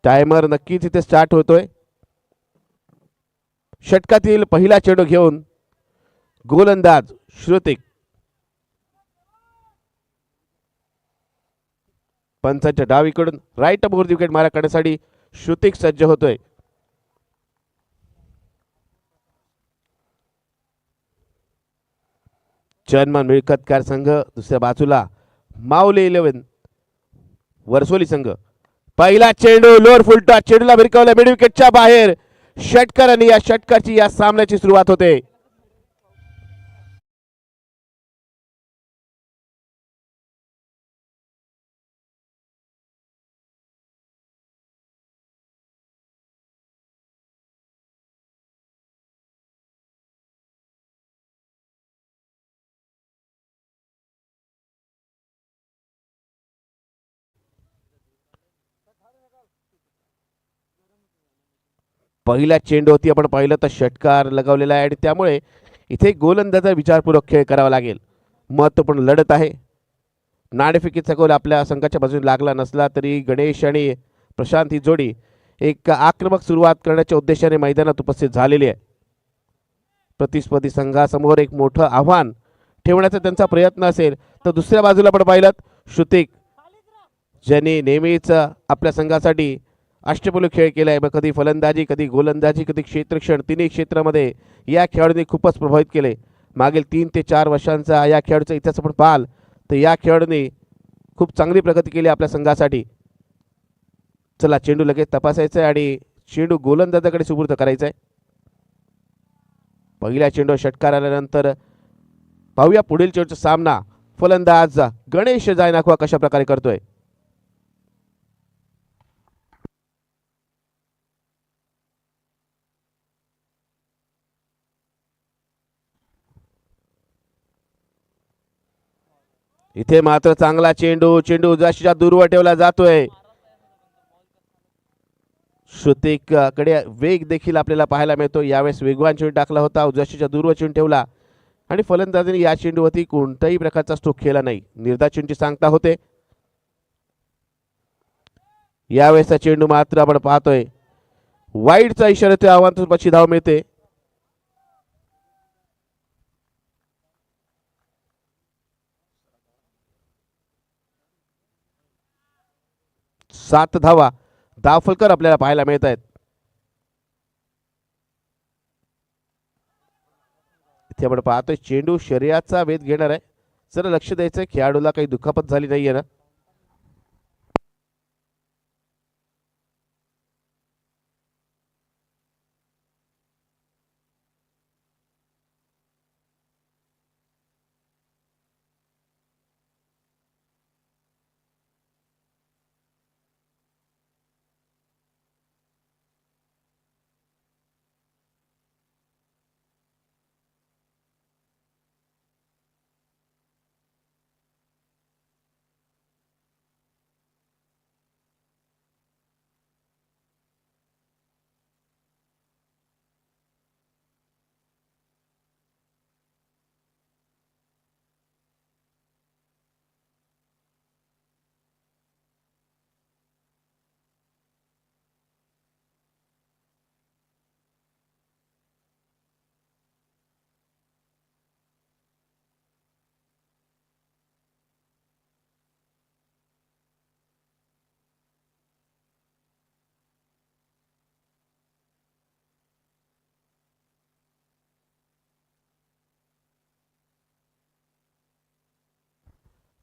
Timer नक्कीच इथे start होतोय. षटकातील पहिला चेंडू घेऊन गोलंदाज श्रुतिक. पंचांच्या डावीकडून राईट बोर्ड विकेट मारा करण्यासाठी श्रुतिक सज्ज होतोय. चर्मन मिळकतकार संघ दुसऱ्या बाजूला माऊली 11 वर्सोली संघ. पहिला चेंडू लोअर फुलटा चेंडूला भिरकवला मिड विकेटच्या बाहेर. षटकार आणि या षटकारची या सामन्याची सुरुवात होते. पहिल्या चेंडूवरती आपण पाहिलं तर षटकार लगावलेला आहे आणि त्यामुळे इथे गोलंदाजा विचारपूर्वक खेळ करावा लागेल. महत्त्वपूर्ण लढत आहे. नाणेफेकीचा गोल आपल्या संघाच्या बाजूने लागला नसला तरी गणेश आणि प्रशांत ही जोडी एक आक्रमक सुरुवात करण्याच्या उद्देशाने मैदानात उपस्थित झालेली आहे. प्रतिस्पर्धी संघासमोर एक मोठं आव्हान ठेवण्याचा त्यांचा प्रयत्न असेल. तर दुसऱ्या बाजूला आपण पाहिलं श्रुतिक ज्यांनी नेहमीच आपल्या संघासाठी अष्टपैलू खेळ केलाय. मग कधी फलंदाजी, कधी गोलंदाजी, कधी क्षेत्ररक्षण, तिन्ही क्षेत्रामध्ये या खेळाडूंनी खूपच प्रभावित केले. मागील 3 ते 4 वर्षांचा या खेळाडूचा इतिहास आपण पाहाल तर या खेळाडूंनी खूप चांगली प्रगती केली आपल्या संघासाठी. चला चेंडू लगेच तपासायचा आहे आणि चेंडू गोलंदाजाकडे सुपूर्द करायचा आहे. पहिल्या चेंडू षटकार आल्यानंतर पाहूया पुढील चेंडूचा सामना फलंदाज गणेश जायनाखवा कशा प्रकारे करतोय. इथे मात्र चांगला चेंडू उजव्या दूरवर ठेवला जातोय. श्रुतिक कडे वेग देखील आपल्याला पाहायला मिळतो. यावेळेस वेगवान चेंडू टाकला होता, उजव्या दूरवर चेंडू ठेवला आणि फलंदाजाने या चेंडूवरती कोणत्याही प्रकारचा स्ट्रोक केला नाही. निर्धार चेंडूची सांगता होते. यावेळेसचा चेंडू मात्र आपण पाहतोय वाईडचा इशारा येतोय. आव्हानाची धाव मिळते. सात धावा धावफलकर आपल्याला पाहायला मिळत आहेत. इथे आपण पाहतोय चेंडू शरीराचा वेध घेणार आहे. जरा लक्ष द्यायचं खेळाडूला काही दुखापत झाली नाहीये ना.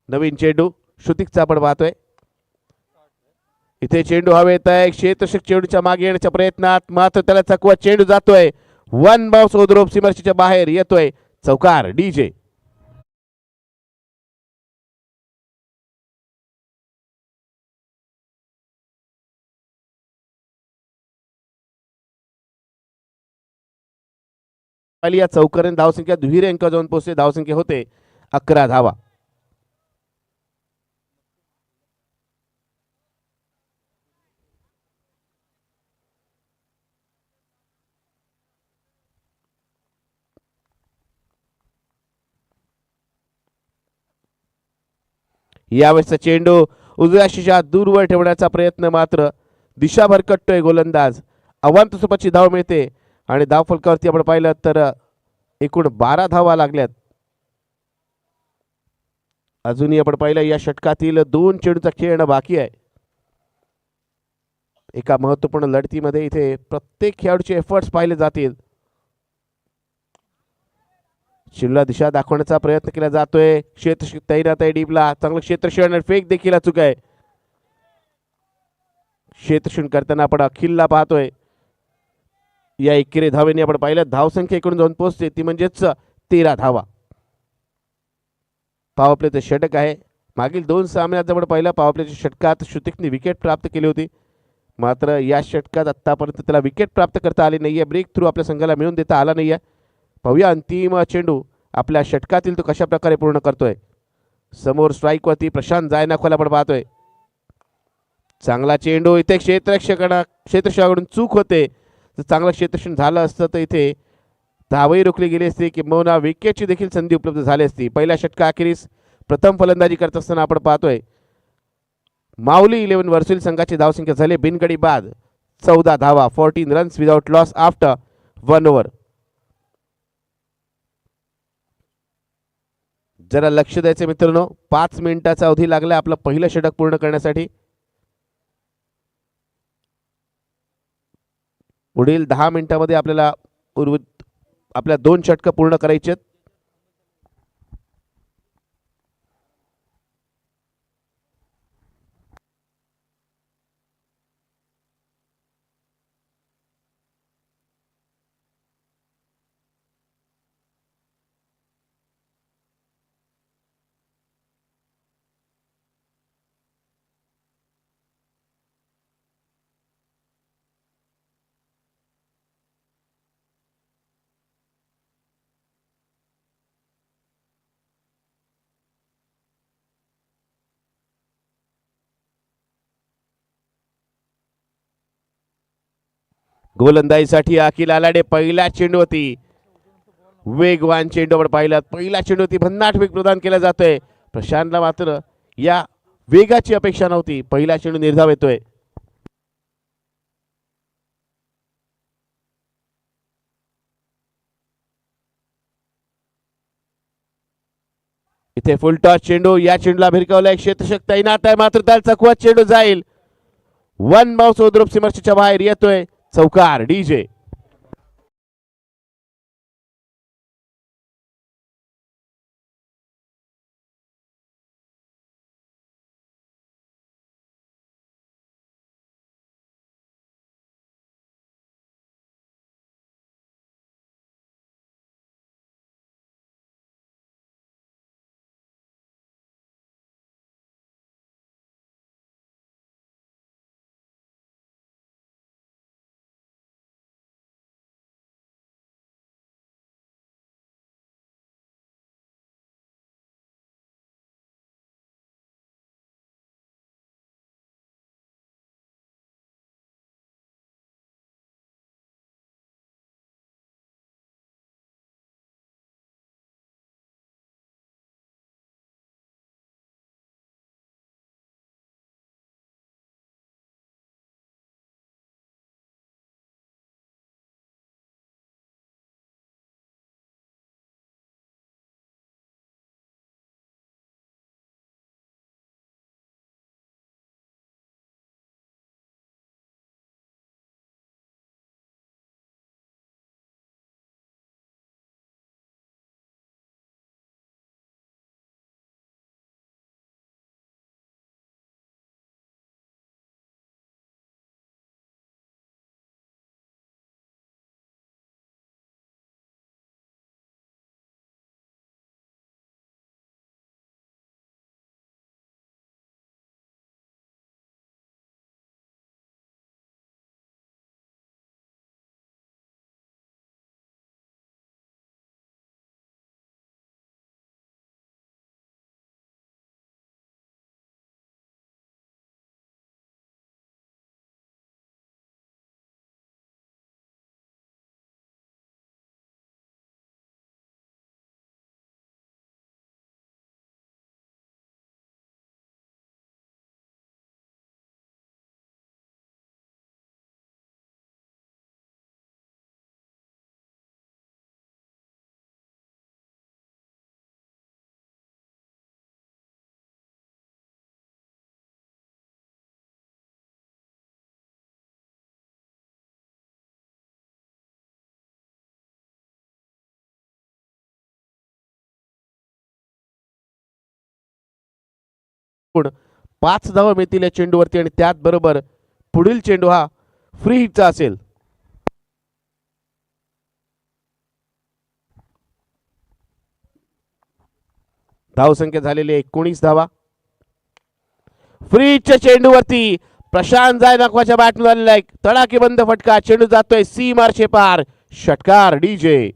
नवीन चेंडू श्रुतिकचा आपण पाहतोय. इथे चेंडू हवेत आहे. क्षेत्ररक्षक चेंडूच्या मागे येण्याच्या प्रयत्नात मात्र त्याला चकवा चेंडू जातोय. वन बाउन्स ओव्हर सीमारेषेच्या बाहेर येतोय. चौकार डीजे. या चौकाराने धावसंख्या दुहेरी अंक जाऊन पोहोचले. धावसंख्या होते 11 धावा. यावेळेसचा चेंडू उजव्या शिशा दूरवर ठेवण्याचा प्रयत्न मात्र दिशा भरकटतोय गोलंदाज. अवांत स्वरूपाची धाव मिळते आणि धाव फलकावरती आपण पाहिलं तर एकूण 12 धावा लागल्यात. अजूनही आपण पाहिलं या षटकातील 2 चेंडूचा खेळणं बाकी आहे. एका महत्वपूर्ण लढतीमध्ये इथे प्रत्येक खेळाडूचे एफर्ट्स पाहिले जातील. चेंडूला दिशा दाखवण्याचा प्रयत्न केला जातोय. क्षेत्र तैनात आहे डीपला. चांगलं क्षेत्ररक्षण, फेक देखील अचूक आहे. क्षेत्ररक्षण करताना आपण अखिलला पाहतोय. या एकेरी धावेने आपण पाहिलं धावसंख्या इकडून जाऊन पोहोचते ती म्हणजेच 13 धावा. पॉवरप्लेचं षटक आहे. मागील 2 सामन्यात आपण पाहिलं पॉवरप्लेच्या षटकात श्रुतिकने विकेट प्राप्त केली होती. मात्र या षटकात आतापर्यंत त्याला विकेट प्राप्त करता आली नाहीये. ब्रेक थ्रू आपल्या संघाला मिळून देता आला नाहीये. पाहूया अंतिम चेंडू आपल्या षटकातील तो कशा प्रकारे पूर्ण करतोय. समोर स्ट्राईक वरती प्रशांत जायनाखोला आपण पाहतोय. चांगला चेंडू. इथे क्षेत्ररक्षकाकडून चूक होते. जर चांगलं क्षेत्ररक्षण झालं असतं तर इथे धावही रोखली गेली असती किंबहुना विकेटची देखील संधी उपलब्ध झाली असती. पहिल्या षटकाअखेरीस प्रथम फलंदाजी करत असताना आपण पाहतोय माऊली 11 वर्सुली संघाची धावसंख्या झाली बिनगडी बाद 14 धावा. 14 runs without loss after 1 over. जरा लक्ष द्यायचं मित्रांनो. 5 मिनिटाचा अवधी लागला आपलं पहिलं षटक पूर्ण करण्यासाठी. पुढील 10 मिनिटांमध्ये आपल्याला आपल्या 2 षटकं पूर्ण करायचे आहेत. गोलंदाजीसाठी अखिल आलाडे. पहिल्या चेंडूवरती वेगवान चेंडू आपण पाहिलं. पहिल्या चेंडूवरती भन्नाट वेग प्रदान केला जातोय. प्रशांतला मात्र या वेगाची अपेक्षा नव्हती. पहिला चेंडू निर्धाव येतोय. इथे फुल टॉस चेंडू. या चेंडूला भिरकावलाय. क्षेत्ररक्षक तैनात आहे मात्र त्याला चकवत चेंडू जाईल. 1 बाउन्स द्रुप सीमारेषेच्या बाहेर येतोय. चौकार डीजे. 5 धावा मिळतील या चेंडूवरती आणि त्याचबरोबर पुढील चेंडू हा फ्री हिटचा असेल. धावसंख्या झालेली 19 धावा. फ्री हिटच्या चेंडूवरती प्रशांत जायनाकवाच्या बॅटमध्ये आलेला एक तडाखेबंद फटका. चेंडू जातोय सीमार शेपार. षटकार डीजे.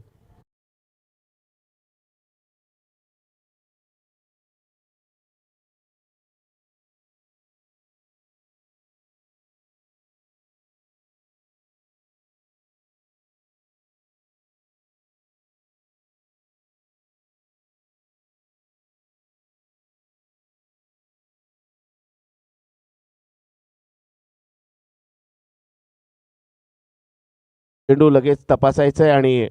चेंडू लगेच तपासायचा आहे आणि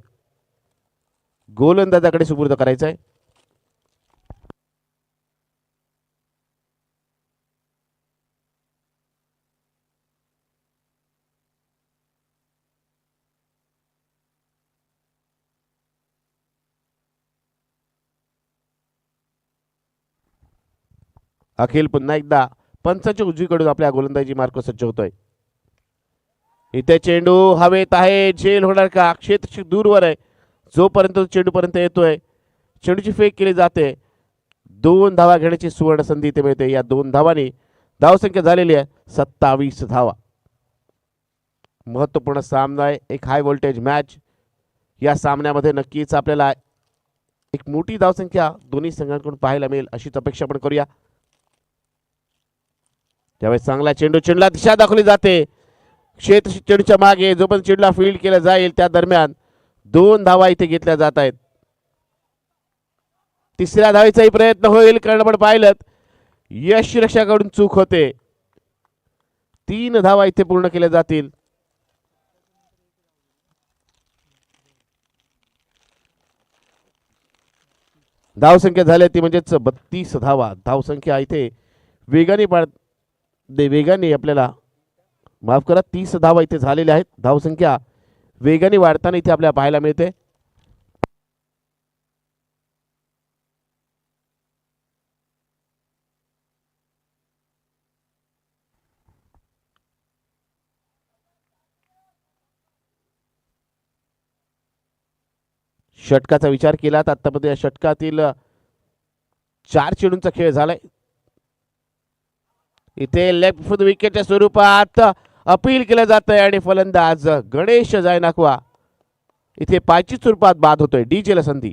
गोलंदाजाकडे सुपूर्द करायचा आहे. अखिल पुन्हा एकदा पंचाच्या उजवीकडून आपल्या गोलंदाजी मार्ग सज्ज होतोय. इथे चेंडू हवेत आहे. झेल होणार का? क्षेत्र दूरवर आहे. जोपर्यंत चेंडू पर्यंत येतोय चेंडूची फेक केली जाते. 2 धावा घेण्याची सुवर्ण संधी इथे मिळते. या 2 धावांनी धावसंख्या झालेली आहे 27 धावा. महत्वपूर्ण सामना आहे. एक हाय व्होल्टेज मॅच. या सामन्यामध्ये नक्कीच आपल्याला एक मोठी धावसंख्या दोन्ही संघांकडून पाहायला मिळेल अशीच अपेक्षा आपण करूया. त्यावेळेस चांगला चेंडूला दिशा दाखवली जाते. क्षेत्र चेंडूच्या मागे जोपर्यंत चेंडूला फील्ड केला जाईल त्या दरम्यान 2 धावा इथे घेतल्या जात आहेत. तिसऱ्या धावेचाही प्रयत्न होईल कारण आपण पाहिलं यशरक्षाकडून चूक होते. 3 धावा इथे पूर्ण केल्या जातील. धावसंख्या झाली ती म्हणजेच 32 धावा. धावसंख्या इथे वेगाने आपल्याला माफ करा 30 धावा इथे झालेल्या आहेत. धावसंख्या वेगाने वाढताना इथे आपल्याला पाहायला मिळते. षटकाचा विचार केला तर आतापर्यंत या षटकातील 4 चेंडूंचा खेळ झालाय. इथे लेफ्ट विकेटच्या स्वरूपात अपील केलं जात आहे आणि फलंदाज गणेश जायनाकवा इथे पायची स्वरूपात बाद होतोय. डीजेला संधी.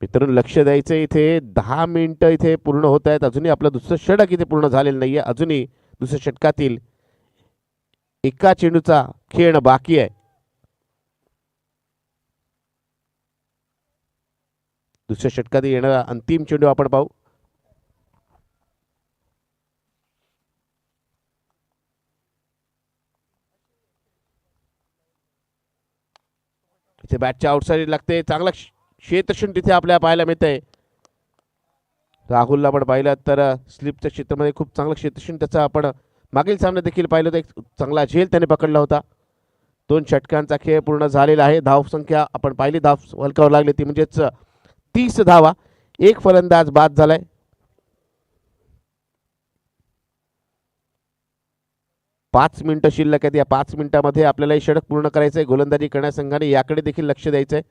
मित्रांनो लक्ष द्यायचं इथे 10 मिनिटं इथे पूर्ण होत आहेत. अजूनही आपलं दुसरं षटक इथे पूर्ण झालेलं नाहीये. अजूनही दुसऱ्या षटकातील एका चेंडूचा खेळ बाकी आहे. दुसऱ्या षटकात येणारा अंतिम चेंडू आपण पाहू. इथे बॅटच्या आउटसाइड लागते. चांगला क्षेत्रक्षण तिथे आपल्याला पाहायला मिळतंय. राहुलला आपण पाहिलं तर स्लिपच्या क्षेत्रामध्ये खूप चांगलं क्षेत्रक्षण त्याचा आपण मागील सामन्यात देखील पाहिलं होतं. एक चांगला झेल त्याने पकडला होता. 2 षटकांचा खेळ पूर्ण झालेला आहे. धावसंख्या आपण पाहिली धाव वलकावर लागली ती म्हणजेच 30 धावा. एक फलंदाज बाद झालाय. पाच मिनिटं शिल्लक आहेत. या 5 मिनिटांमध्ये आपल्याला हे षटक पूर्ण करायचंय. गोलंदाजी करण्या संघाने याकडे देखील लक्ष द्यायचंय.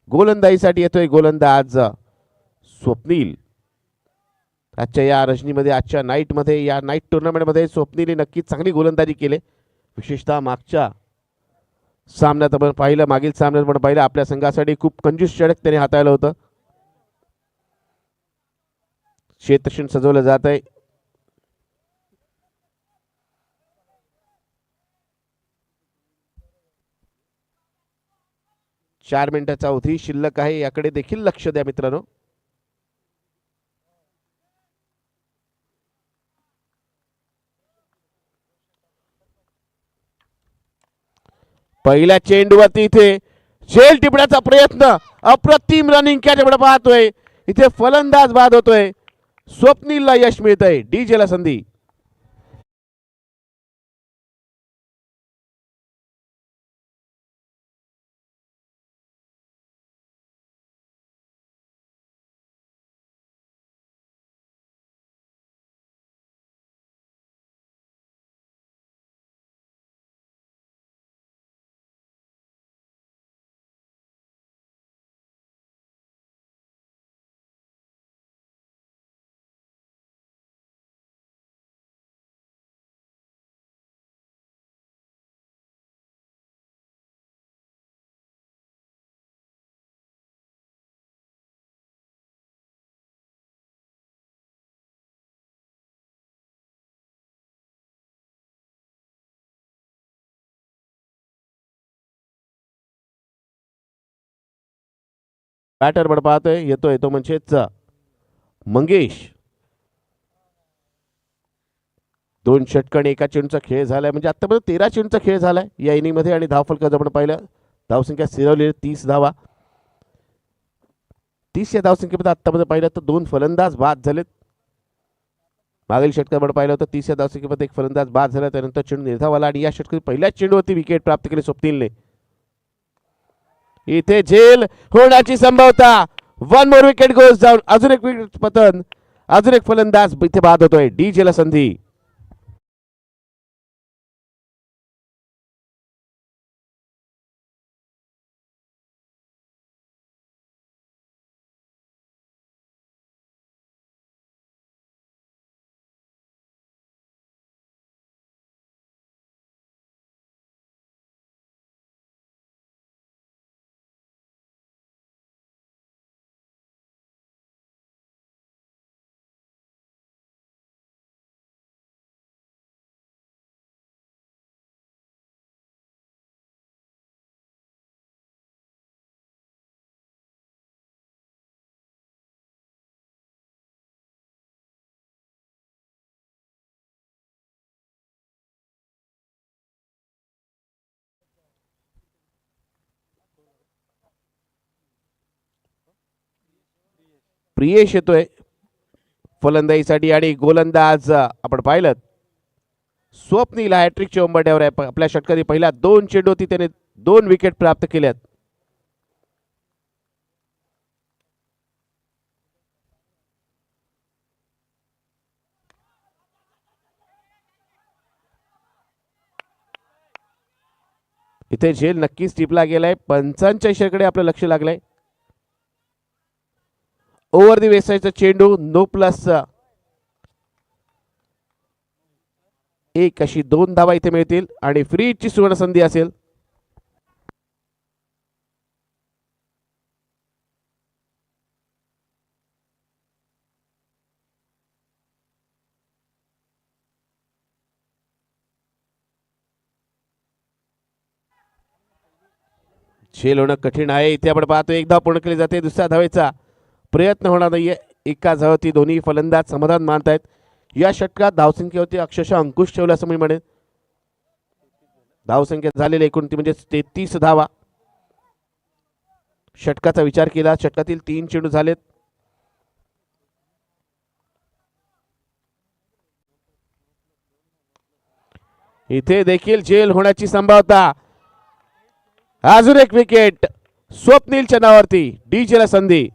गोलंदाजीसाठी येतोय गोलंदाज स्वप्नील. आजच्या या रजनीमध्ये आजच्या नाईटमध्ये या नाईट टुर्नामेंटमध्ये स्वप्नीलने नक्कीच चांगली गोलंदाजी केली. विशेषतः मागच्या सामन्यात आपण पाहिलं मागील सामन्यात आपण पाहिलं आपल्या संघासाठी खूप कंजूस षटक त्याने हाताळलं होतं. क्षेत्रक्षण सजवलं जात आहे. 4 मिनिटाचा अवधी शिल्लक आहे, याकडे देखील लक्ष द्या मित्रांनो. पहिल्या चेंडूवरती इथे झेल टिपण्याचा प्रयत्न, अप्रतिम रनिंग कॅच आपण पाहतोय. इथे फलंदाज बाद होतोय, स्वप्नीलला यश मिळतंय, डीजेला संधी. बॅटर पण पाहतोय, येतोय तो म्हणजेच मंगेश. 2 षटकं एका चेंडूचा खेळ झालाय, म्हणजे आतापर्यंत 13 चेंडूचा खेळ झालाय या इनिंग मध्ये. आणि धावफलक आपण पाहिलं, धावसंख्या स्थिरवली 30 धावा. 30 या धावसंख्येमध्ये आतापर्यंत पाहिलं तर 2 फलंदाज बाद झालेत. मागील षटकामध्ये पाहिलं होतं 30 या धावसंख्येमध्ये 1 फलंदाज बाद झाला, त्यानंतर चेंडू निर्धावाला आणि या षटकात पहिल्याच चेंडूवरती विकेट प्राप्त केली स्वप्नीलने. इथे झेल होण्याची संभाव्यता. 1 मोर विकेट गोज डाऊन. अजून एक विकेट पतन, अजून एक फलंदाज इथे बाद होतोय, डीजेला संधी. प्रियेश येतोय फलंदाजीसाठी आणि गोलंदाज आपण पाहिलं स्वप्नील हॅट्रिकच्या उंबरठ्यावर आहे. आपल्या षटकातील पहिल्या 2 चेंडूवरती त्याने 2 विकेट प्राप्त केल्यात. इथे झेल नक्कीच टिपला गेलाय. पंचांच्या इशाऱ्याकडे आपलं लक्ष लागलंय. ओव्हर दी वेसायचा चेंडू, नो प्लस 1 अशी 2 धावा इथे मिळतील आणि फ्री ची सुवर्ण संधी असेल. झेल होणं कठीण आहे. इथे आपण पाहतो 1 धाव पूर्ण केली जाते, दुसऱ्या धावेचा प्रयत्न होणार नाहीये. एका धावेवरती दोन्ही फलंदाज समाधान मानतायत. या षटकात धावसंख्येवरती अक्षरशः अंकुश ठेवला असं मी म्हणेन. धावसंख्या झालेली एकूण ती म्हणजे 33 धावा. षटकाचा विचार केला, षटकातील 3 चेंडू झालेत. इथे देखील झेल होण्याची संभाव्यता. अजून एक विकेट स्वप्नीलच्या नावावरती, डीजेला संधी.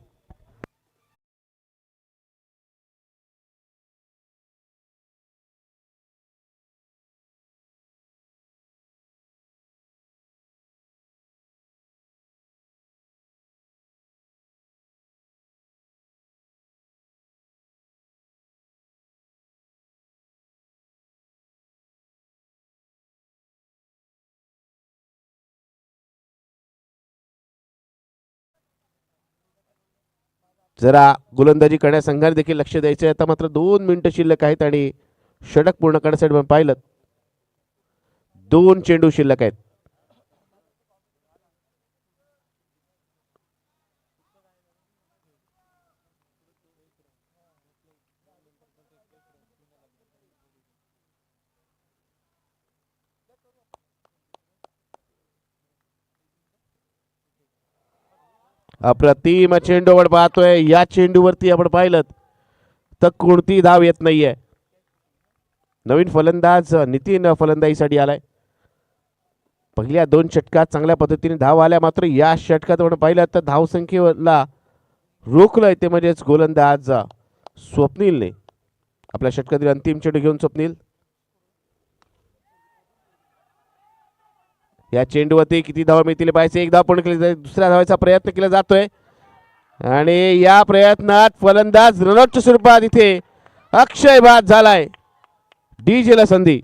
जरा गोलंदाजी करण्यास संघाने देखील लक्ष द्यायचं आहे. आता मात्र 2 मिनिटं शिल्लक आहेत आणि षटक पूर्ण करण्यासाठी आपण पाहिलं 2 चेंडू शिल्लक आहेत. अप्रतिम चेंडू आपण पाहतोय. या चेंडूवरती आपण पाहिलं तर कोणती धाव येत नाहीये. नवीन फलंदाज नितीन फलंदाजीसाठी आलाय. पहिल्या 2 षटकात चांगल्या पद्धतीने धाव आल्या, मात्र या षटकात आपण पाहिलं तर धावसंख्येला रोखलंय ते म्हणजेच गोलंदाज स्वप्नीलने. आपल्या षटकातील अंतिम चेंडू घेऊन स्वप्नील. या चेंडूवरती किती धावा मिळतील पाहिजे. एक धाव पूर्ण केली जाईल, दुसऱ्या धावाचा प्रयत्न केला जातोय आणि या प्रयत्नात फलंदाज रनआउटच्या स्वरूपात इथे अक्षय बाद झालाय. डीजेला संधी.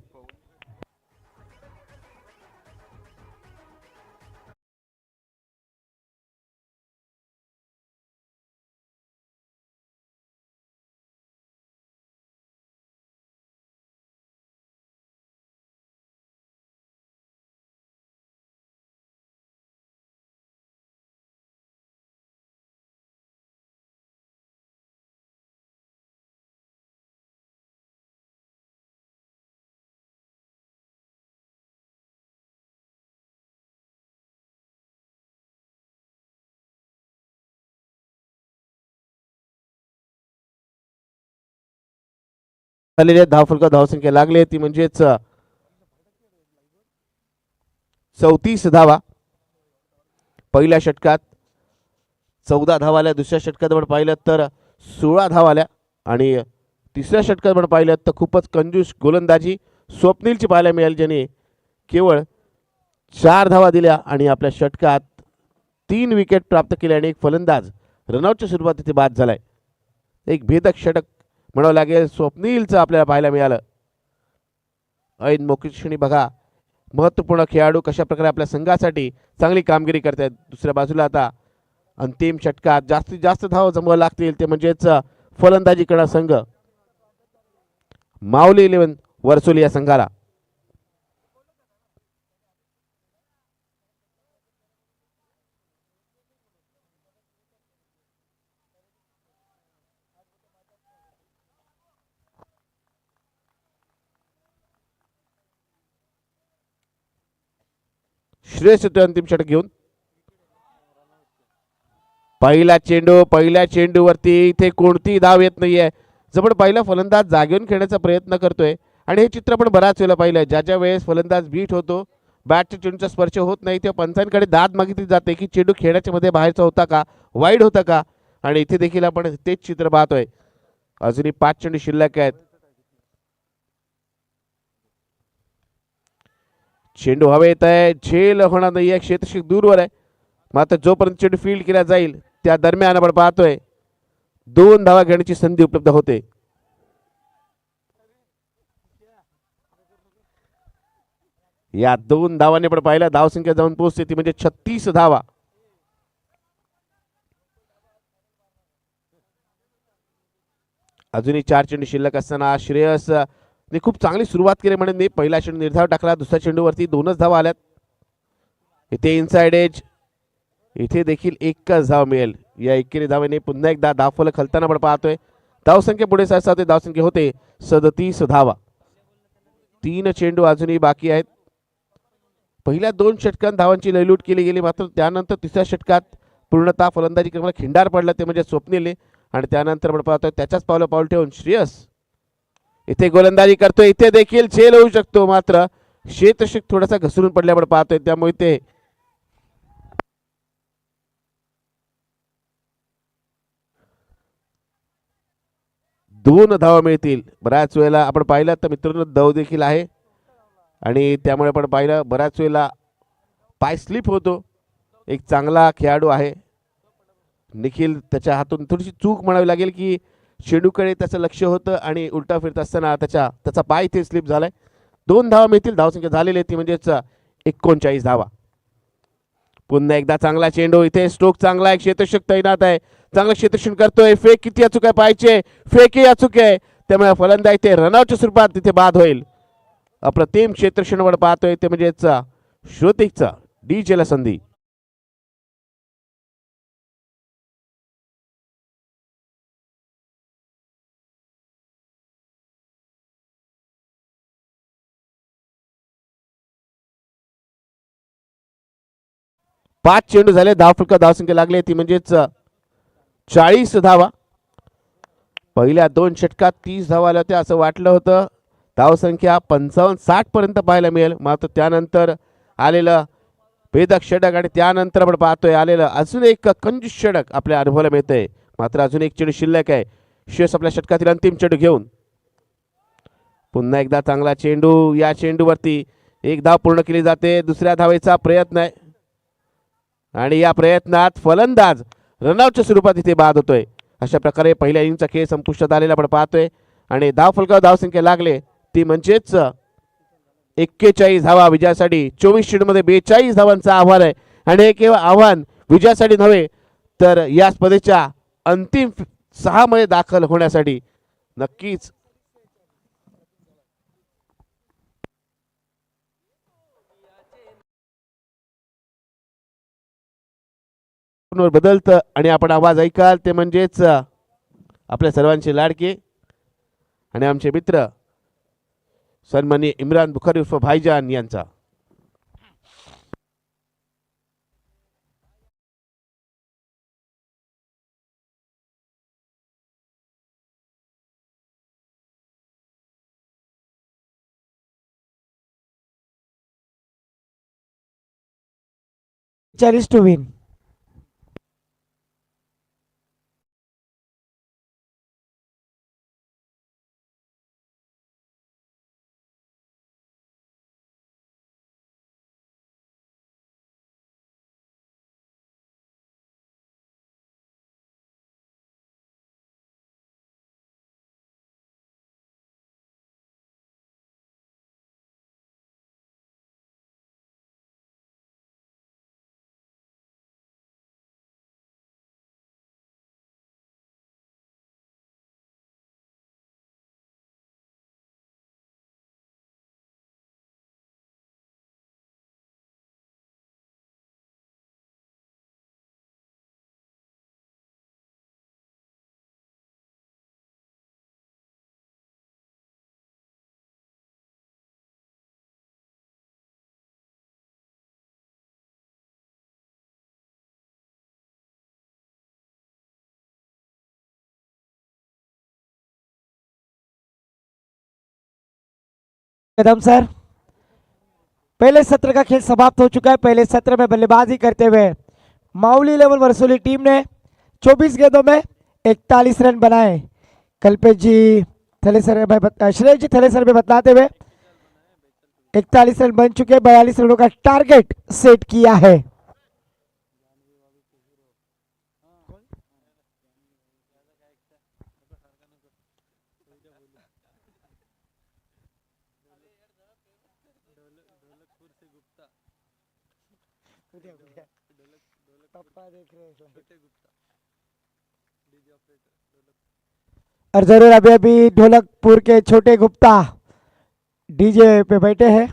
झालेले धावफलका धावसंख्या लागली ती म्हणजेच 34 धावा. पहिल्या षटकात 14 धावा आल्या, दुसऱ्या षटकात आपण पाहिलं तर 16 धावा आल्या आणि तिसऱ्या षटकात आपण पाहिलं तर खूपच कंजूस गोलंदाजी स्वप्नीलची पाहायला मिळाली, ज्याने केवळ 4 धावा दिल्या आणि आपल्या षटकात 3 विकेट प्राप्त केल्या आणि एक फलंदाज रनआउटच्या स्वरूपात तिथे बाद झालाय. एक भेदक षटक म्हणावं लागेल स्वप्नीलचं आपल्याला पाहायला मिळालं. ऐन मोक्षणी बघा, महत्त्वपूर्ण खेळाडू कशा प्रकारे आपल्या संघासाठी चांगली कामगिरी करतात. दुसऱ्या बाजूला आता अंतिम षटकात जास्तीत जास्त धाव जमवायला लागतील ते म्हणजेच फलंदाजी करणारा संघ माऊली 11 वर्सोली या संघाला. श्रेयस येतो अंतिम षटक घेऊन. पहिल्या चेंडूवरती इथे कोणती धाव येत नाहीये. जवळ पहिला फलंदाज जागेऊन खेळण्याचा प्रयत्न करतोय आणि हे चित्र पण बराच वेळेला पाहिलं. ज्या वेळेस फलंदाज बीट होतो, बॅटच्या चेंडूचा स्पर्श होत नाही, तेव्हा पंचांकडे दाद मागितली जाते की चेंडू खेळण्याच्या मध्ये बाहेरचा होता का, वाईड होता का. आणि इथे देखील आपण तेच चित्र पाहतोय. अजूनही 5 चेंडू शिल्लक आहेत. चेंडू हवेत आहे, झेल होणार नाहीये, क्षेत्ररक्षक दूरवर आहे. मात्र जोपर्यंत चेंडू फील्ड केला जाईल त्या दरम्यान आपण पाहतोय 2 धावा घेण्याची संधी उपलब्ध होते. या 2 धावांनी आपण पाहिला धावसंख्या जाऊन पोहोचते ती म्हणजे 36 धावा. अजूनही 4 चेंडू शिल्लक असताना श्रेयस ने खूप चांगली सुरुवात केली म्हणून पहिला चेंडू निर्धाव टाकला. दुसऱ्या चेंडूवरती 2च धावा आल्यात. इथे इनसाइड एज, इथे देखील एकच धाव मिळेल. या एकेरी धावेने पुन्हा एकदा धावफलक हलताना आपण पाहतोय. धावसंख्या पुढे सरसावते. धावसंख्या होते 37 धावा. 3 चेंडू अजूनही बाकी आहेत. पहिल्या 2 षटकांत धावांची लयलूट केली गेली, मात्र त्यानंतर तिसऱ्या षटकात पूर्णतः फलंदाजी क्रमाला खिंडार पडला ते म्हणजे स्वप्नीलने. आणि त्यानंतर आपण पाहतोय त्याच्याच पावलं ठेवून श्रेयस इथे गोलंदाजी करतोय. इथे देखील झेल होऊ शकतो, मात्र क्षेत्ररक्षक थोडासा घसरून पडल्या आपण पाहतोय, त्यामुळे ते दोन धावा मिळतील. बऱ्याच वेळेला आपण पाहिलं तर मित्रांनो धाव देखील आहे आणि त्यामुळे आपण पाहिलं बऱ्याच वेळेला पाय स्लिप होतो. एक चांगला खेळाडू आहे निखिल, त्याच्या हातून थोडीशी चूक म्हणावी लागेल की चेंडूकडे त्याचं लक्ष होतं आणि उलटा फिरत असताना त्याचा पाय इथे स्लिप झालाय. 2 धावा मिळतील. धावसंख्या झालेली ती म्हणजेच 39 धावा. पुन्हा एकदा चांगला चेंडू, इथे स्ट्रोक चांगला आहे, क्षेत्ररक्षक तैनात आहे, चांगलं क्षेत्ररक्षण करतोय. फेक किती अचूक आहे, पाहिजे फेकही अचूक आहे, त्यामुळे फलंदाज इथे रनआउटच्या स्वरूपात तिथे बाद होईल. अप्रतिम क्षेत्ररक्षण पाहतोय ते म्हणजेच श्रोतिकचा डीजेला संधी. 5 चेंडू झाले, धावफलक धावसंख्या लागली ती म्हणजेच 40 धावा. पहिल्या 2 षटकात 30 धावा आल्या होत्या असं वाटलं होतं. धावसंख्या 55-60 पर्यंत पाहायला मिळेल. मात्र त्यानंतर आलेलं भेदक षटक आणि त्यानंतर आपण पाहतोय आलेलं अजून एक कंजूस षटक आपल्या अनुभवाला मिळतंय. मात्र अजून एक चेंडू शिल्लक आहे. शेष आपल्या षटकातील अंतिम चेंडू घेऊन पुन्हा एकदा चांगला चेंडू. या चेंडूवरती एक धाव पूर्ण केली जाते. दुसऱ्या धावेचा प्रयत्न आहे आणि या प्रयत्नात फलंदाज रनआउटच्या स्वरूपात इथे बाद होतोय. अशा प्रकारे पहिल्या इनिंगचा खेळ संपुष्टात आलेला आपण पाहतोय आणि धावफलकावर धावसंख्या लागले ती म्हणजेच 41 धावा विजयासाठी. 24 चेंडूमध्ये 42 धावांचं आव्हान आहे आणि हे केवळ आव्हान विजयासाठी नव्हे तर या स्पर्धेच्या अंतिम 6 मध्ये दाखल होण्यासाठी नक्कीच बदलतं. आणि आपण आवाज ऐकाल ते म्हणजेच आपल्या सर्वांचे लाडके आणि आमचे मित्र सन्माननीय इम्रान बुखारी उर्फ भाईजान यांचा. Challenge to win. Kadam sir, पहले सत्र का खेल समाप्त हो चुका है. पहले सत्र में बल्लेबाजी करते हुए माउली लेवल वरसोली टीम ने 24 गेंदों में 41 रन बनाए. कल्पेश जी थलेसर श्रेय जी थलेसर में बतलाते हुए 41 रन बन चुके, 42 रनों का टारगेट सेट किया है. और जरूर अभी अभी ढोलकपुर के छोटे गुप्ता डीजे पे बैठे हैं.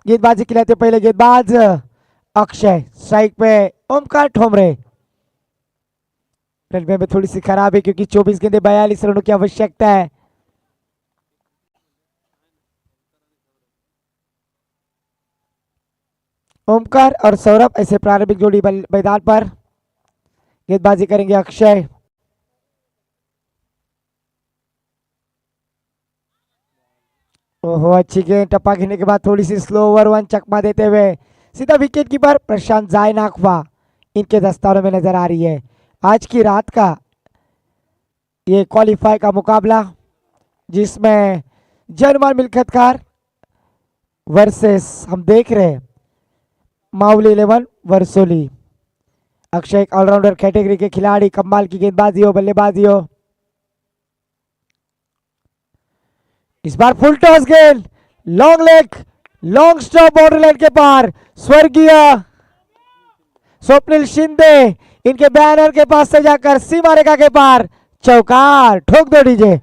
गेंदबाजी खिलाते पहले गेंदबाज अक्षय, स्ट्राइक पे ओमकार ठोमरे। रनवे में थोड़ी सी खराब है क्योंकि 24 गेंदे 42 रनों की आवश्यकता है। ओमकार और सौरभ ऐसे प्रारंभिक जोड़ी मैदान पर गेंदबाजी करेंगे अक्षय। ओहो, अच्छी गेंद, टप्पा खेलने के बाद थोड़ी सी स्लो ओवर वन चकमा देते हुए सीधा विकेट कीपर प्रशांत जायनाकवा इनके दस्तानों में नजर आ रही है। आज की रात का ये क्वालिफाई का मुकाबला जिसमें जनमल मिल्खतकार वर्सेस हम देख रहे हैं माउली 11 वर्सोली। अक्षय एक ऑलराउंडर कैटेगरी के खिलाड़ी, कमाल की गेंदबाजी हो, बल्लेबाजी हो। इस बार फुल टॉस गेंद, long leg, long stop boundary line के पार, स्वर्गीय स्वप्निल शिंदे इनके बैनर के पास से जाकर सीमा रेखा के पार चौकार, ठोक दो डीजे।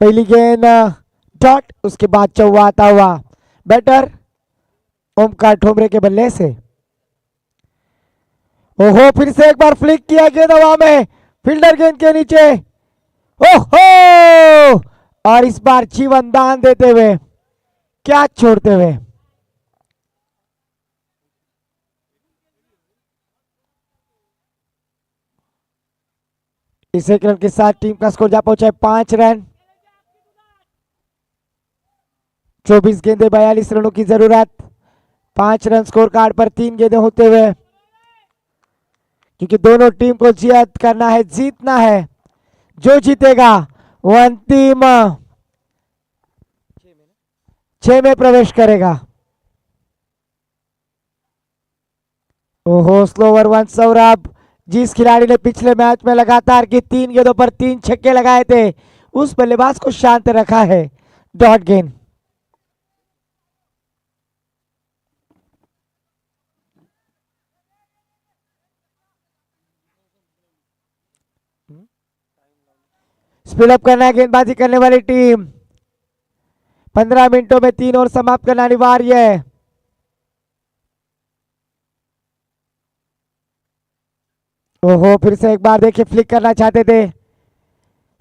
पहली गेंद डॉट, उसके बाद चौवा आता हुआ बैटर ओमकार ठोमरे के बल्ले से। ओहो, फिर से एक बार फ्लिक किया गेंद हवा में, फील्डर गेंद के नीचे। ओहो, और इस बार जीवन दान देते हुए, क्या छोड़ते हुए। इस एक रन के साथ टीम का स्कोर जा पहुंचा है 5 रन। 24 गेंदे 42 रनों की जरूरत। 5 रन स्कोर कार्ड पर 3 गेंदे होते हुए, क्योंकि दोनों टीम को जीत करना है, जीतना है। जो जीतेगा वो अंतिम 6 में प्रवेश करेगा। ओहो, स्लो ओवर वन सौरभ, जिस खिलाड़ी ने पिछले मैच में लगातार की 3 गेंदों पर 3 छक्के लगाए थे उस बल्लेबाज को शांत रखा है। डॉट गेंद। स्पीड अप करना है गेंदबाजी करने वाली टीम। 15 मिनटों में 3 ओवर समाप्त करना अनिवार्य है। ओहो, फिर से एक बार देखिए, फ्लिक करना चाहते थे।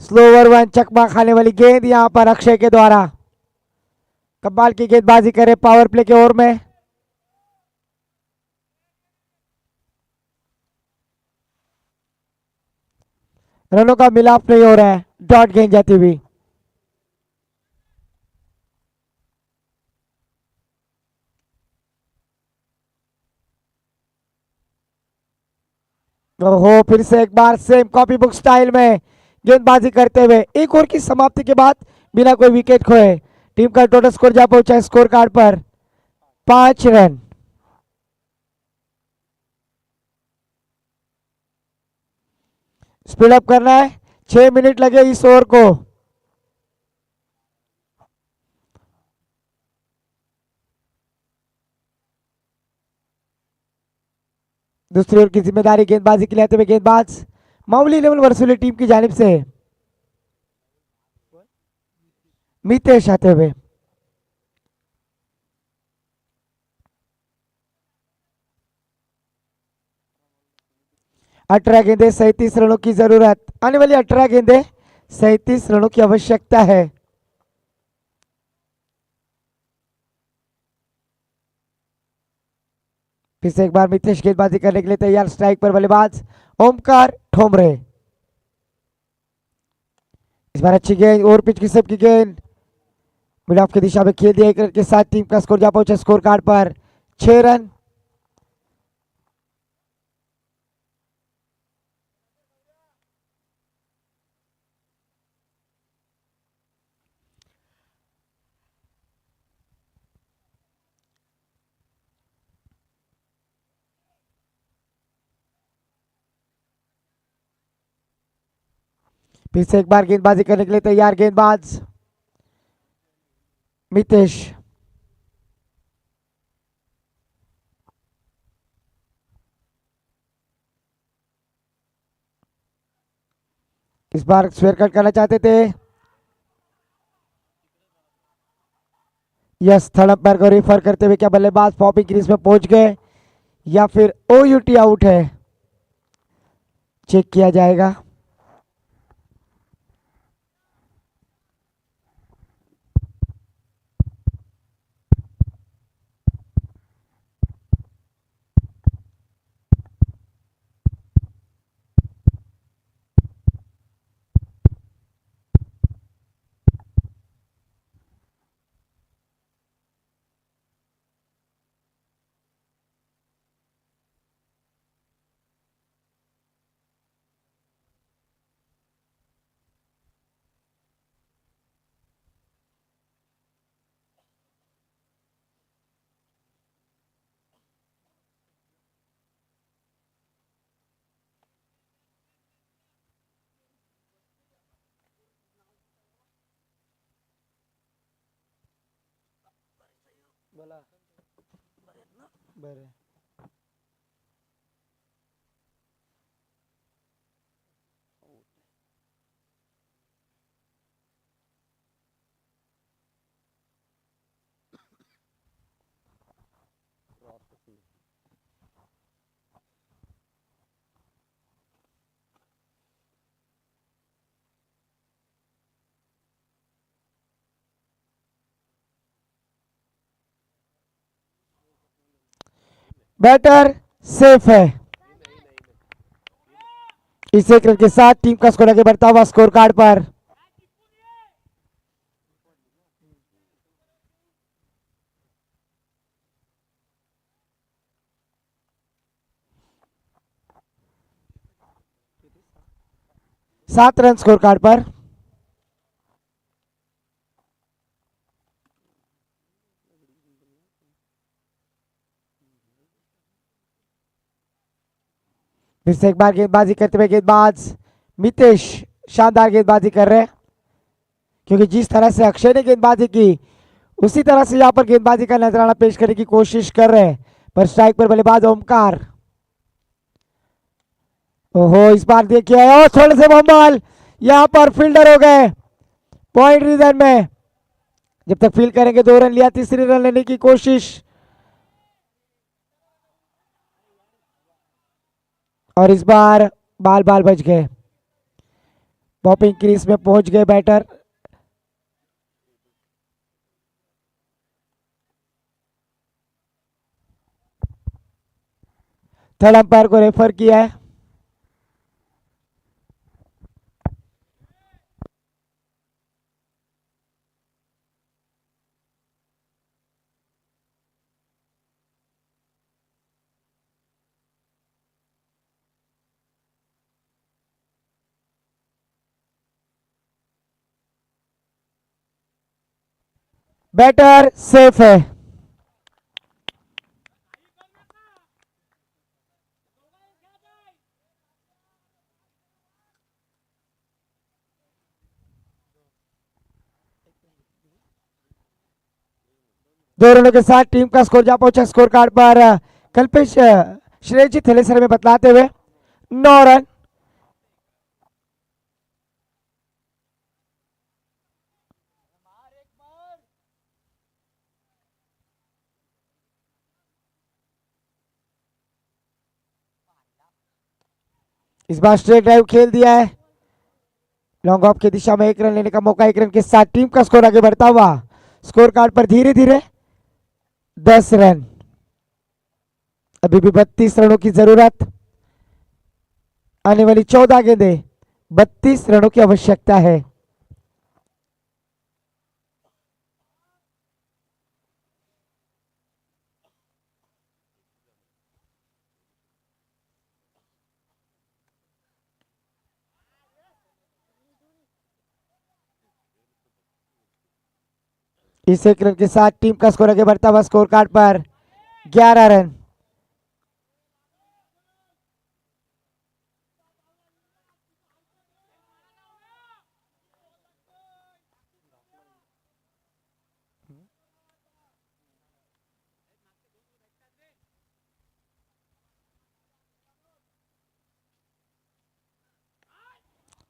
स्लो ओवर वन चकमा खाने वाली गेंद यहां पर अक्षय के द्वारा। कमाल की गेंदबाजी करे पावर प्ले के ओवर में। रनों का मिलाप नहीं हो रहा है, डॉट गेंद जाती हुई। ओहो, फिर से एक बार सेम कॉपी बुक स्टाइल में गेंदबाजी करते हुए एक ओवर की समाप्ति के बाद बिना कोई विकेट खोए टीम का टोटल स्कोर जा पहुंचा है स्कोर कार्ड पर 5 रन। स्पीड अप करना है, 6 मिनट लगे इस ओवर को। दूसरी ओवर की जिम्मेदारी गेंदबाजी के लिए आते हुए गेंदबाज मामूली 11 वर्सोली टीम की जानिब से मितेश आते हुए। अठारह गेंदे 37 रनों की जरूरत। आने वाली 18 गेंदे 37 रनों की आवश्यकता है। फिर से एक बार मितेश गेंदबाजी करने के लिए तैयार, स्ट्राइक पर बल्लेबाज ओमकार ठोमरे। इस बार अच्छी गेंद, ओवर पिच की सब की गेंद मिड ऑफ की दिशा में खेल दिया। एक रन के साथ टीम का स्कोर जा पहुंचा स्कोर कार्ड पर 6 रन। फिर से एक बार गेंदबाजी करने के लिए तैयार गेंदबाज मितेश। इस बार स्क्वायर कट करना चाहते थे। यस, थर्ड अंपायर को रेफर करते हुए क्या बल्लेबाज पॉपिंग क्रीज में पहुंच गए या फिर ओयूटी आउट है, चेक किया जाएगा। बरं. बैटर सेफ है। इस एक रन के साथ टीम का स्कोर आगे बढ़ता हुआ स्कोर कार्ड पर। सात रन स्कोर कार्ड पर। फिर से एक बार गेंदबाजी करते हुए गेंदबाज मितेश शानदार गेंदबाजी कर रहे हैं, क्योंकि जिस तरह से अक्षय ने गेंदबाजी की उसी तरह से यहाँ पर गेंदबाजी का नजराना पेश करने की कोशिश कर रहे हैं, पर स्ट्राइक पर बल्लेबाज ओमकार। ओहो, इस बार देखिए और थोड़े से बॉल यहाँ पर फील्डर हो गए पॉइंट रीजन में। जब तक फील्ड करेंगे 2 रन लिया, तीसरी रन लेने की कोशिश और इस बार बाल बाल बच गए। पॉपिंग क्रीज में पहुंच गए बैटर। थर्ड अंपायर को रेफर किया है। बैटर सेफ है। दो रनों के साथ टीम का स्कोर जा पहुंचा स्कोर कार्ड पर कल्पेश श्रेयजी थेलेसर में बतलाते हुए 9 रन। इस बार स्ट्रेट ड्राइव खेल दिया है। लॉन्ग ऑफ की दिशा में 1 रन लेने का मौका। 1 रन के साथ टीम का स्कोर आगे बढ़ता हुआ स्कोर कार्ड पर धीरे धीरे 10 रन। अभी भी 32 रनों की जरूरत। आने वाली 14 गेंदें 32 रनों की आवश्यकता है। इस 1 रन के साथ टीम का स्कोर आगे बढ़ता हुआ स्कोर कार्ड पर 11 रन।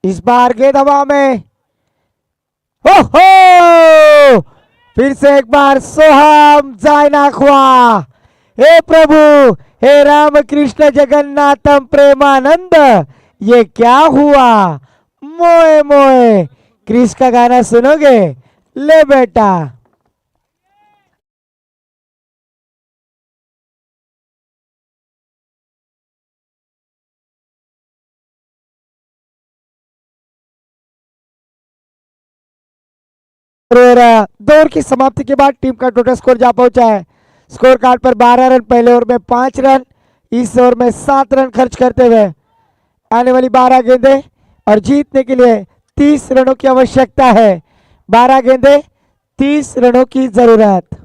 इस बार गेंद हवा में, ओहो, फिर से एक बार सोहम जायनाखवा। हे प्रभु, हे राम कृष्ण जगन्नाथम प्रेमानंद, ये क्या हुआ? मोए मोए, क्रिस का गाना सुनोगे? ले बेटा। और दौर की समाप्ति के बाद टीम का टोटल स्कोर जा पहुंचा है। स्कोर कार्ड पर 12 रन, पहले ओवर में 5 रन, इस ओवर में 7 रन खर्च करते हुए आने वाली 12 गेंदें और जीतने के लिए 30 रनों की आवश्यकता है। 12 गेंदें, 30 रनों की जरूरत।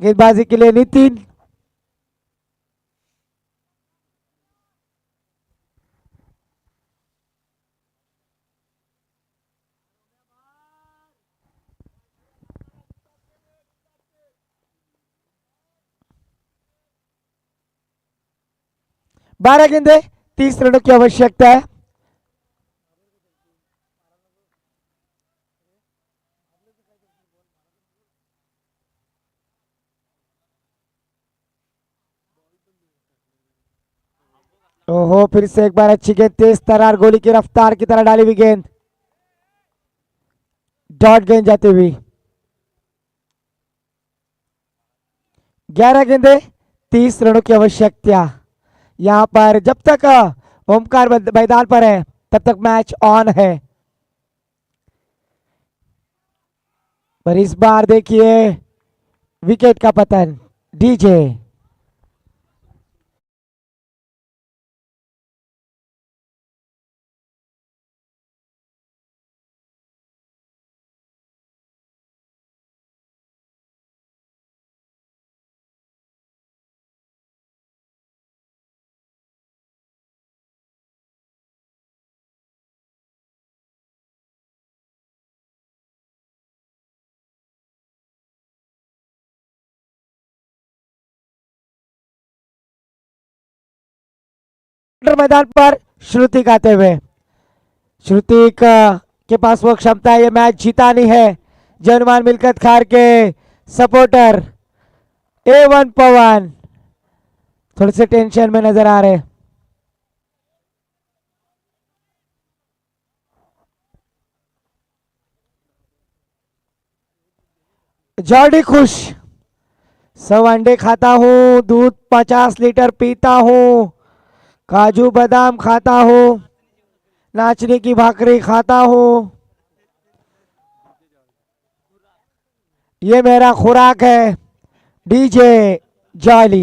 गेंदबाजी के लिए नितिन, बारह गेंदें, 30 रनों की आवश्यकता है। ओहो, फिर से एक बार अच्छी गेंद, तेज तरार गोली की रफ्तार की तरह डाली हुई गेंद, डॉट गेंद जाती हुई। 11 गेंदें, 30 रनों की आवश्यकता। यहां पर जब तक ओमकार मैदान पर है तब तक मैच ऑन है, पर इस बार देखिए विकेट का पतन। डीजे मैदान पर श्रुति गाते हुए, श्रुति के पास वो क्षमता है ये मैच जितानी है। जनमान मिलकत खार के सपोर्टर A1 पवन थोड़े से टेंशन में नजर आ रहे। जॉर्डी खुश, 100 अंडे खाता हूं, दूध 50 लीटर पीता हूं, काजू बादाम खाता हूं, नाचने की भाकरी खाता हूं, ये मेरा खुराक है। डीजे जॉली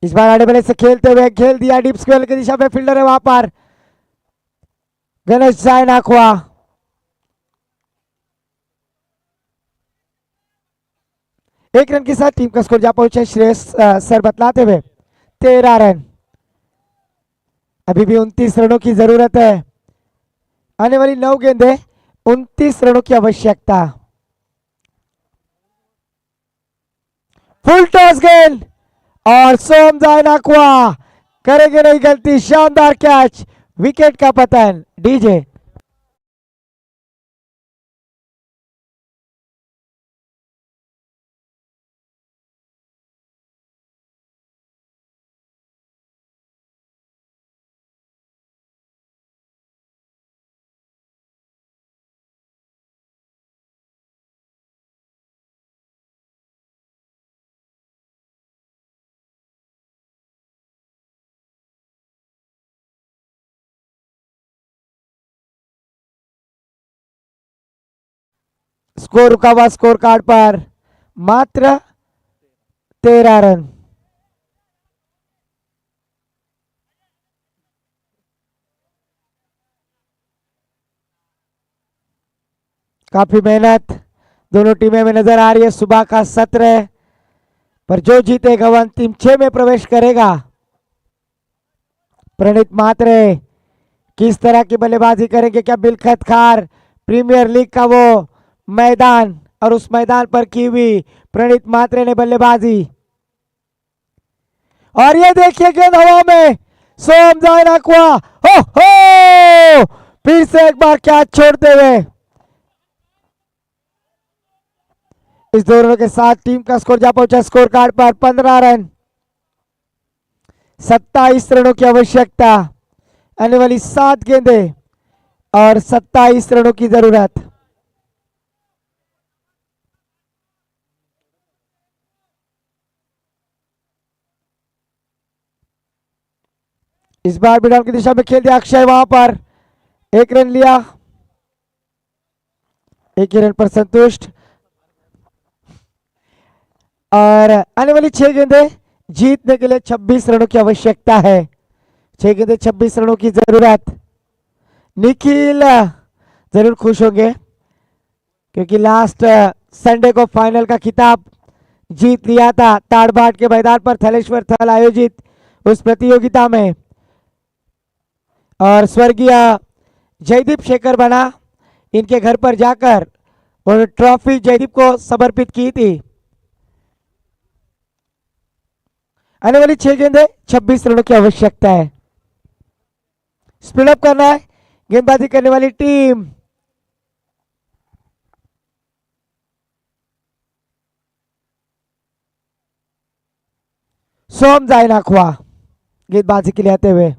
इस बार आड़े बल्ले से खेलते हुए खेल दिया डीप स्क्वायर की दिशा में, फील्डर है वहां पर गणेश जायनाखवा। एक रन के साथ टीम का स्कोर जा पहुंचे श्रेयस सर बतलाते हुए 13 रन। अभी भी 29 रनों की जरूरत है। आने वाली 9 गेंदें, 29 रनों की आवश्यकता। फुल टॉस गेंद और सोम जायनाखवा करेंगे नहीं गलती, शानदार कैच, विकेट का पतन। डीजे स्कोर रुका हुआ स्कोर कार्ड पर मात्र 13 रन। काफी मेहनत दोनों टीमें में नजर आ रही है। सुबह का सत्र है, पर जो जीतेगा वो अंतिम 6 में प्रवेश करेगा। प्रणीत मात्रे किस तरह की बल्लेबाजी करेंगे? क्या मिल्खत खार प्रीमियर लीग का वो मैदान और उस मैदान पर की हुई प्रणीत मात्रे ने बल्लेबाजी और ये देखिए गेंद हवा में, सोम जायन अक्वा, हो फिर से एक बार कैच छोड़ते हुए। इस दोनों के साथ टीम का स्कोर जा पहुंचा स्कोर कार्ड पर 15 रन, 27 रनों की आवश्यकता, आने वाली 7 गेंदें और 27 रनों की जरूरत। इस बार भी डाउन की दिशा में खेल दिया अक्षय, वहां पर 1 रन लिया, 1 ही रन पर संतुष्ट। और आने वाली 6 गेंदें जीतने के लिए 26 रनों की आवश्यकता है, 6 गेंदें 26 रनों की जरूरत। निखिल जरूर खुश होंगे क्योंकि लास्ट संडे को फाइनल का खिताब जीत लिया था ताड़बाट के मैदान पर थलेश्वर थल आयोजित उस प्रतियोगिता में, और स्वर्गीय जयदीप शेखर बना इनके घर पर जाकर और ट्रॉफी जयदीप को समर्पित की थी। आने वाली 6 गेंदें 26 रनों की आवश्यकता है, स्पीड अप करना है गेंदबाजी करने वाली टीम। सोम जायन अक्वा गेंदबाजी के लिए आते हुए,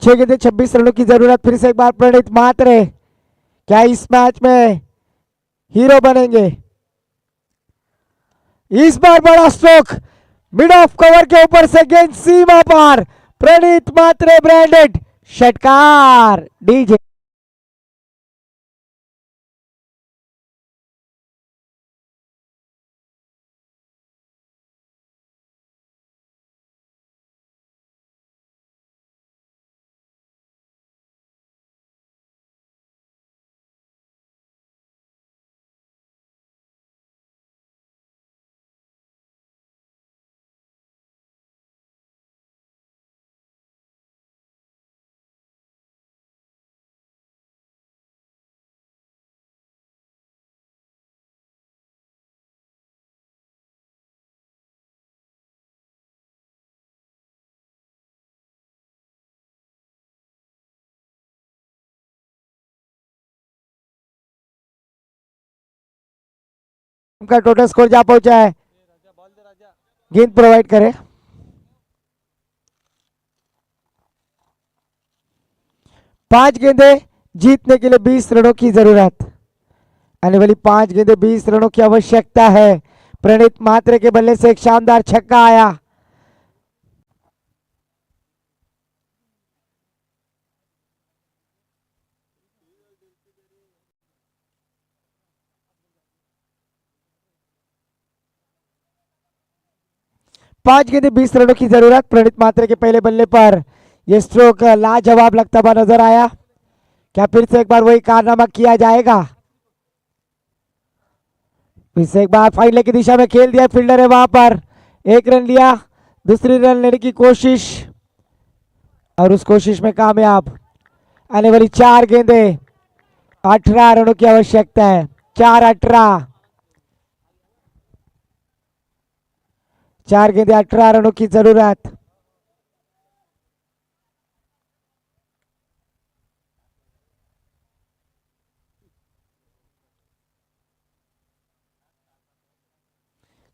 छह गेंदें 26 रनों की जरूरत। फिर से एक बार प्रणीत मात्रे क्या इस मैच में हीरो बनेंगे? इस बार बड़ा स्ट्रोक, मिड ऑफ कवर के ऊपर से गेंद सीमा पार, प्रणीत मात्रे ब्रांडेड षटकार डीजे। का टोटल स्कोर जा पहुंचा है, गेंद प्रोवाइड करे। पांच गेंदें जीतने के लिए 20 रनों की जरूरत, आने वाली 5 गेंदें 20 रनों की आवश्यकता है। प्रणीत मात्रे के बल्ले से एक शानदार छक्का आया, पांच गेंदें 20 रनों की जरूरत। प्रणीत मात्रे के पहले बल्ले पर यह स्ट्रोक लाजवाब लगता हुआ नजर आया, क्या फिर से एक बार वही कारनामा किया जाएगा? फिर से एक बार फाइनल की दिशा में खेल दिया, फील्डर है वहां पर, 1 रन लिया, दूसरी रन लेने की कोशिश और उस कोशिश में कामयाब। आने वाली 4 गेंदें 18 रनों की आवश्यकता है, 4-18, 4 गेंदें 18 रनों की जरूरत।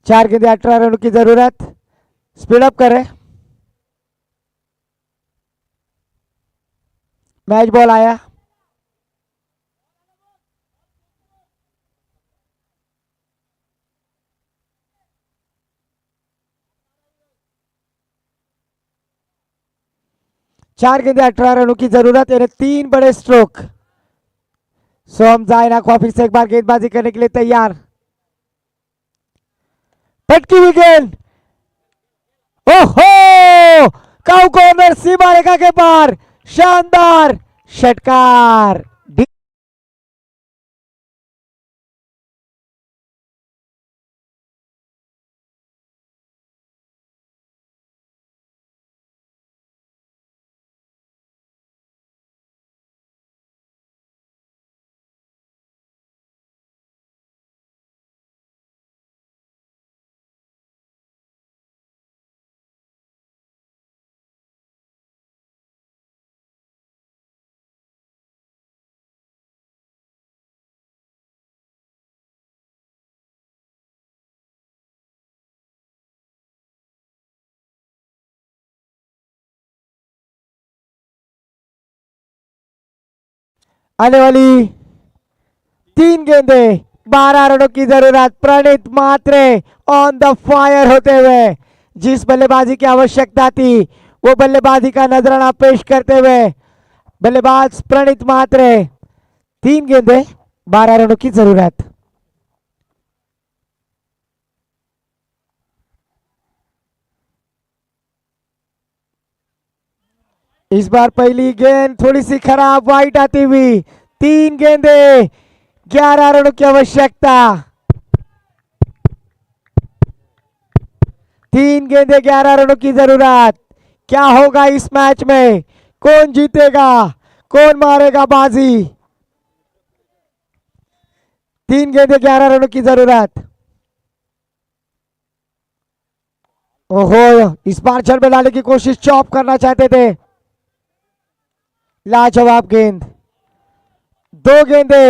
चार गेंदें 18 रनों की जरूरत, स्पीड अप करें। मैच बॉल आया, चार गेंदें 18 रनों की जरूरत, यानी 3 बड़े स्ट्रोक। सोम जायन अक्वा फिर से एक बार गेंदबाजी करने के लिए तैयार, पटकी हुई गेंद, ओहो, काउ कॉर्नर सीमा रेखा के पार, शानदार षटकार। आने वाली 3 गेंदे 12 रनों की जरूरत। प्रणीत मात्रे ऑन द फायर होते हुए जिस बल्लेबाजी की आवश्यकता थी वो बल्लेबाजी का नजराना पेश करते हुए बल्लेबाज प्रणीत मात्रे। 3 गेंदे 12 रनों की जरूरत। इस बार पहली गेंद थोड़ी सी खराब वाइट आती हुई। 3 गेंदे 11 रनों की आवश्यकता। 3 गेंदे 11 रनों की जरूरत। क्या होगा इस मैच में? कौन जीतेगा? कौन मारेगा बाजी? 3 गेंदे 11 रनों की जरूरत। ओहो, इस बार जड़ में लाने की कोशिश चॉप करना चाहते थे। लाजवाब गेंद। 2 गेंदे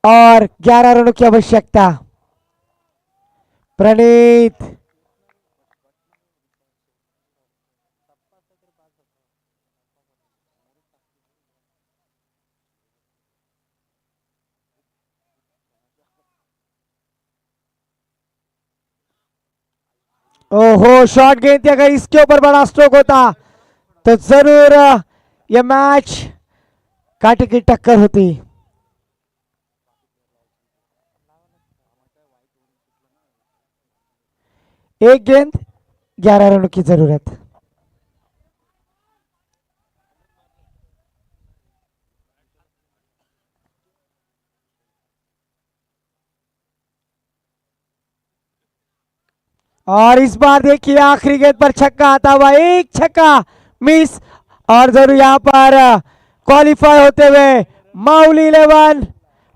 और 11 रनों की आवश्यकता। प्रणीत ओहो, शॉर्ट गेंद थी। अगर इसके ऊपर बड़ा स्ट्रोक होता तो जरूर यह मैच कांटे की टक्कर होती। एक गेंद 11 रनों की जरूरत। और इस बार देखिए आखिरी गेंद पर छक्का आता हुआ। एक छक्का मिस और जरूर यहां पर क्वालिफाई होते हुए माउली 11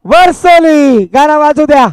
वर्सोली। गाना बाजू द्या।